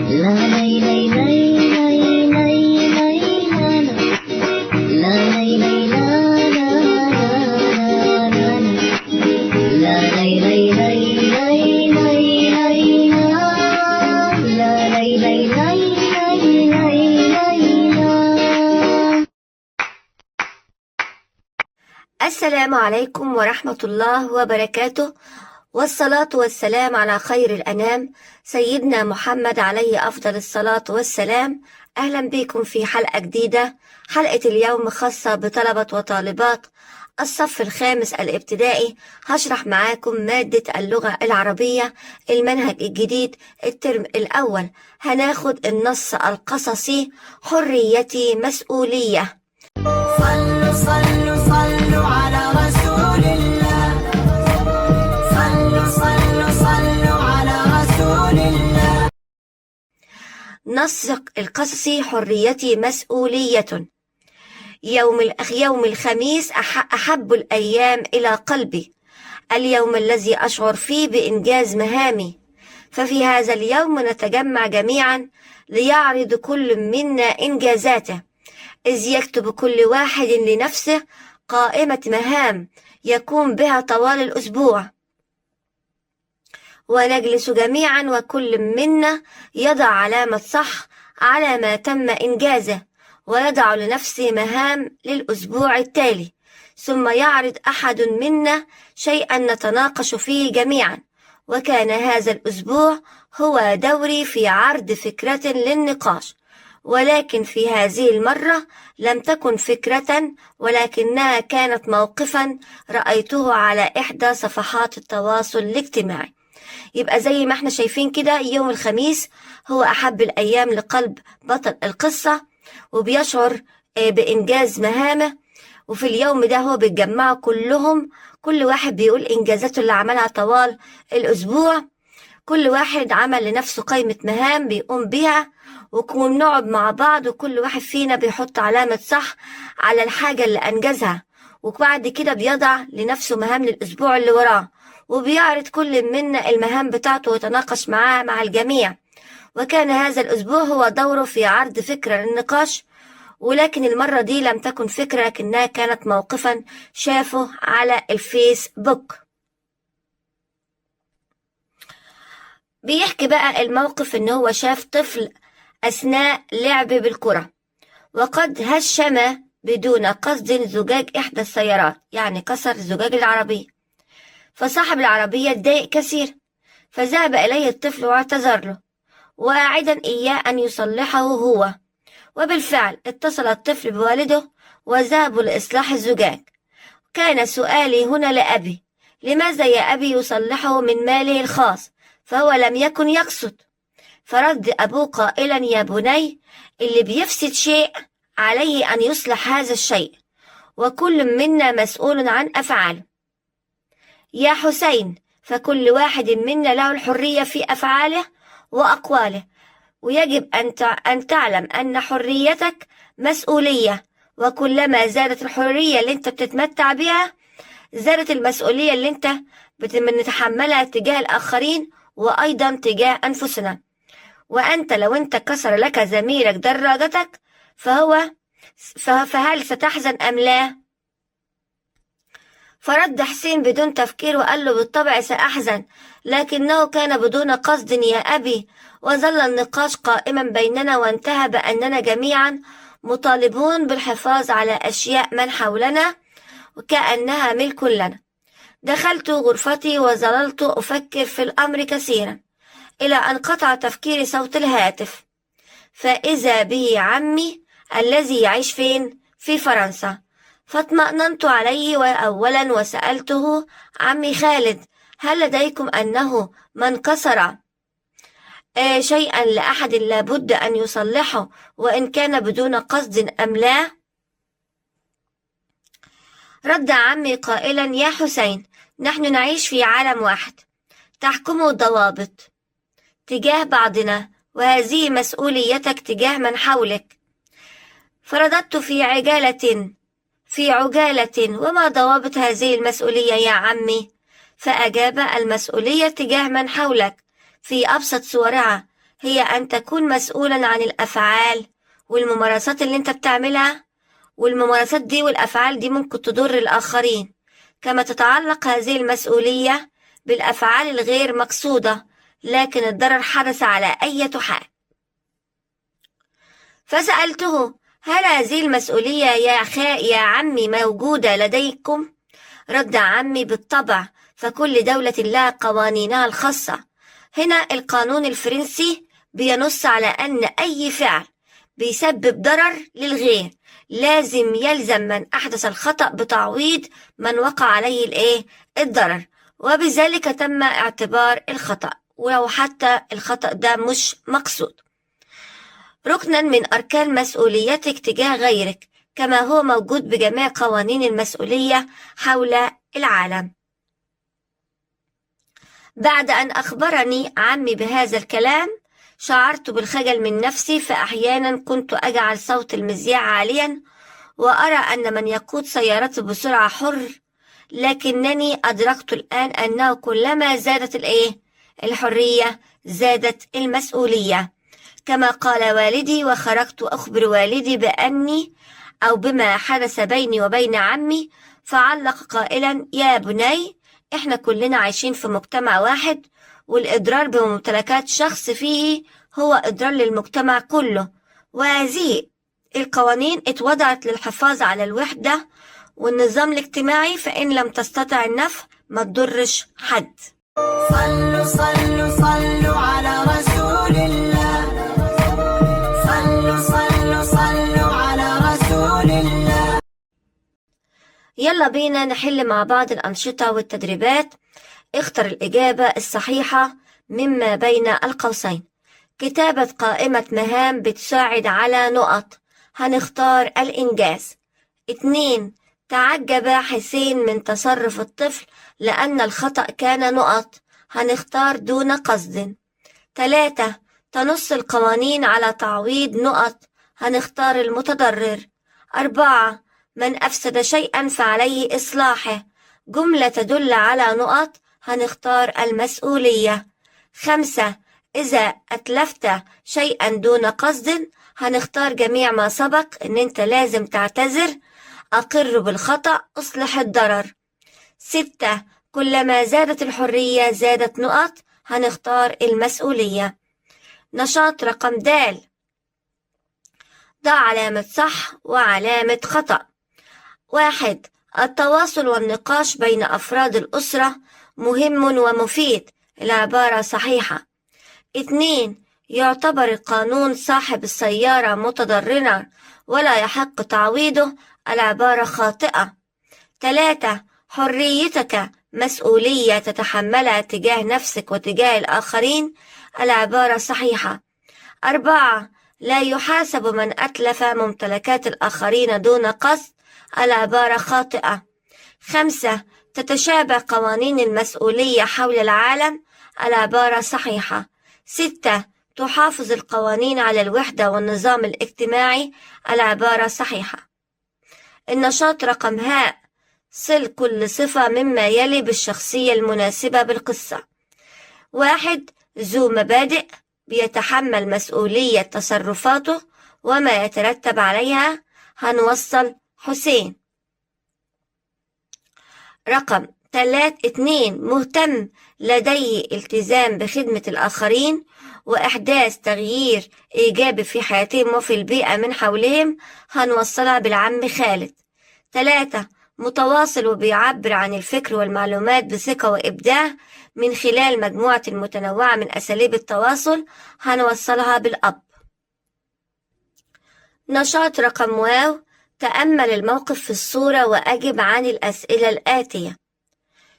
السلام عليكم ورحمة الله وبركاته، والصلاة والسلام على خير الأنام سيدنا محمد عليه أفضل الصلاة والسلام. أهلا بكم في حلقة جديدة. حلقة اليوم خاصة بطلبة وطالبات الصف الخامس الابتدائي. هشرح معاكم مادة اللغة العربية، المنهج الجديد، الترم الأول. هناخد النص القصصي حريتي مسؤولية. صلوا صلوا صلوا على رسول الله، صلوا صلوا صلوا على رسول الله. نص القصصي حريتي مسؤولية. يوم الخميس أحب الأيام إلى قلبي، اليوم الذي أشعر فيه بإنجاز مهامي. ففي هذا اليوم نتجمع جميعا ليعرض كل منا إنجازاته، إذ يكتب كل واحد لنفسه قائمة مهام يقوم بها طوال الأسبوع، ونجلس جميعا وكل منا يضع علامة صح على ما تم إنجازه، ويضع لنفسه مهام للأسبوع التالي، ثم يعرض أحد منا شيئا نتناقش فيه جميعا. وكان هذا الأسبوع هو دوري في عرض فكرة للنقاش، ولكن في هذه المرة لم تكن فكرة، ولكنها كانت موقفا رأيته على إحدى صفحات التواصل الاجتماعي. يبقى زي ما احنا شايفين كده، يوم الخميس هو أحب الأيام لقلب بطل القصة، وبيشعر بإنجاز مهامه. وفي اليوم ده هو بيتجمعوا كلهم، كل واحد بيقول إنجازاته اللي عملها طوال الأسبوع. كل واحد عمل لنفسه قائمة مهام بيقوم بيها، وكون نقعد مع بعض وكل واحد فينا بيحط علامة صح على الحاجة اللي أنجزها، وبعد كده بيضع لنفسه مهام للأسبوع اللي وراه، وبيعرض كل منا المهام بتاعته ويتناقش معاها مع الجميع. وكان هذا الأسبوع هو دوره في عرض فكرة للنقاش، ولكن المرة دي لم تكن فكرة، لكنها كانت موقفا شافه على الفيسبوك. بيحكي بقى الموقف إن هو شاف طفل أثناء لعب بالكرة وقد هشم بدون قصد زجاج إحدى السيارات، يعني كسر زجاج العربية. فصاحب العربية اتضايق كثير، فذهب إليه الطفل واعتذر له، واعدا إياه أن يصلحه هو. وبالفعل اتصل الطفل بوالده وذهبوا لإصلاح الزجاج. كان سؤالي هنا لأبي: لماذا يا أبي يصلحه من ماله الخاص؟ فهو لم يكن يقصد. فرد أبوه قائلا: يا بني، اللي بيفسد شيء عليه أن يصلح هذا الشيء، وكل منا مسؤول عن أفعاله. يا حسين، فكل واحد منا له الحرية في أفعاله وأقواله، ويجب أن تعلم أن حريتك مسؤولية، وكلما زادت الحرية اللي أنت بتتمتع بها زادت المسؤولية اللي أنت بنتحملها تجاه الآخرين وأيضا تجاه أنفسنا. وأنت لو أنت كسر لك زميلك دراجتك فهل ستحزن أم لا؟ فرد حسين بدون تفكير وقال له: بالطبع سأحزن، لكنه كان بدون قصد يا أبي. وظل النقاش قائما بيننا، وانتهى بأننا جميعا مطالبون بالحفاظ على أشياء من حولنا وكأنها ملك لنا. دخلت غرفتي وظللت أفكر في الأمر كثيرا، إلى أن قطع تفكيري صوت الهاتف، فإذا به عمي الذي يعيش فين؟ في فرنسا. فاطمأننت عليه أولا وسألته: عمي خالد، هل لديكم أنه من كسر شيئا لأحد لابد أن يصلحه وإن كان بدون قصد أم لا؟ رد عمي قائلا: يا حسين، نحن نعيش في عالم واحد تحكمه ضوابط تجاه بعضنا، وهذه مسؤوليتك تجاه من حولك. فرددت في عجالة: وما ضوابط هذه المسؤولية يا عمي؟ فأجاب: المسؤولية تجاه من حولك في أبسط صورها، هي أن تكون مسؤولا عن الأفعال والممارسات اللي انت بتعملها، والممارسات دي والأفعال دي ممكن تضر الآخرين، كما تتعلق هذه المسؤولية بالأفعال الغير مقصودة لكن الضرر حدث على أي حال. فسألته: هل هذه المسؤولية يا عمي موجودة لديكم؟ رد عمي: بالطبع، فكل دولة لها قوانينها الخاصة. هنا القانون الفرنسي بينص على أن أي فعل بيسبب ضرر للغير لازم يلزم من أحدث الخطأ بتعويض من وقع عليه الضرر، وبذلك تم اعتبار الخطأ ولو حتى الخطأ ده مش مقصود ركنا من أركان مسؤوليتك تجاه غيرك، كما هو موجود بجميع قوانين المسؤولية حول العالم. بعد أن أخبرني عمي بهذا الكلام شعرت بالخجل من نفسي، فأحيانا كنت أجعل صوت المذياع عاليا وأرى أن من يقود سيارته بسرعة حر، لكنني أدركت الآن أنه كلما زادت الحرية زادت المسؤولية، كما قال والدي. وخرجت أخبر والدي بما حدث بيني وبين عمي، فعلق قائلا: يا بني، إحنا كلنا عايشين في مجتمع واحد، والإضرار بممتلكات شخص فيه هو إضرار للمجتمع كله، وهذه القوانين اتوضعت للحفاظ على الوحدة والنظام الاجتماعي، فإن لم تستطع النفع ما تضرش حد. صلوا صلوا صلوا على رسول الله، صلوا صلوا صلوا على رسول الله. يلا بينا نحل مع بعض الأنشطة والتدريبات. اختر الإجابة الصحيحة مما بين القوسين. كتابة قائمة مهام بتساعد على نقط، هنختار الإنجاز. 2. تعجب حسين من تصرف الطفل لأن الخطأ كان نقط، هنختار دون قصد. 3. تنص القوانين على تعويض نقط، هنختار المتضرر. 4. من أفسد شيئا فعليه إصلاحه، جملة تدل على نقط، هنختار المسؤولية. 5. إذا أتلفت شيئا دون قصد، هنختار جميع ما سبق، إن أنت لازم تعتذر، أقر بالخطأ، أصلح الضرر. 6. كلما زادت الحرية زادت نقط، هنختار المسؤولية. نشاط رقم د. ضع علامة صح وعلامة خطأ. 1. التواصل والنقاش بين أفراد الأسرة مهم ومفيد، العبارة صحيحة. 2. يعتبر القانون صاحب السيارة متضررا ولا يحق تعويضه، العبارة خاطئة. 3. حريتك مسؤولية تتحملها تجاه نفسك وتجاه الآخرين، العبارة صحيحة. 4. لا يحاسب من أتلف ممتلكات الآخرين دون قصد، العبارة خاطئة. 5. تتشابه قوانين المسؤولية حول العالم، العبارة صحيحة. 6. تحافظ القوانين على الوحدة والنظام الاجتماعي، العبارة صحيحة. النشاط رقم ه. صل كل صفة مما يلي بالشخصية المناسبة بالقصة. 1. ذو مبادئ، بيتحمل مسؤولية تصرفاته وما يترتب عليها، هنوصل حسين. رقم 2. مهتم، لديه التزام بخدمة الآخرين وإحداث تغيير إيجابي في حياتهم وفي البيئة من حولهم، هنوصلها بالعم خالد. 3. متواصل وبيعبر عن الفكر والمعلومات بثقة وإبداع من خلال مجموعة متنوعة من أساليب التواصل، هنوصلها بالأب. نشاط رقم واو. تأمل الموقف في الصورة وأجب عن الأسئلة الآتية.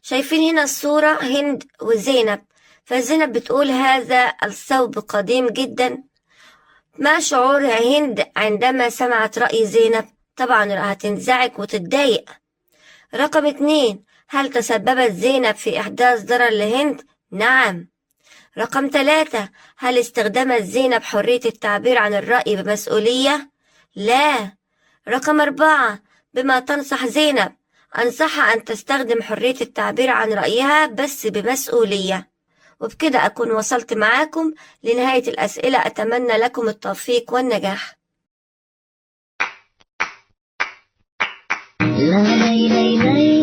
شايفين هنا الصورة هند وزينب، فزينب بتقول: هذا الثوب قديم جدا. ما شعورها هند عندما سمعت رأي زينب؟ طبعا هتنزعج وتتضايق. رقم 2. هل تسببت زينب في إحداث ضرر لهند؟ نعم. رقم 3. هل استخدمت زينب حرية التعبير عن الرأي بمسؤولية؟ لا. رقم 4. بما تنصح زينب؟ أنصحها أن تستخدم حرية التعبير عن رأيها بس بمسؤولية. وبكده أكون وصلت معاكم لنهاية الأسئلة. أتمنى لكم التوفيق والنجاح. لا لا لا لا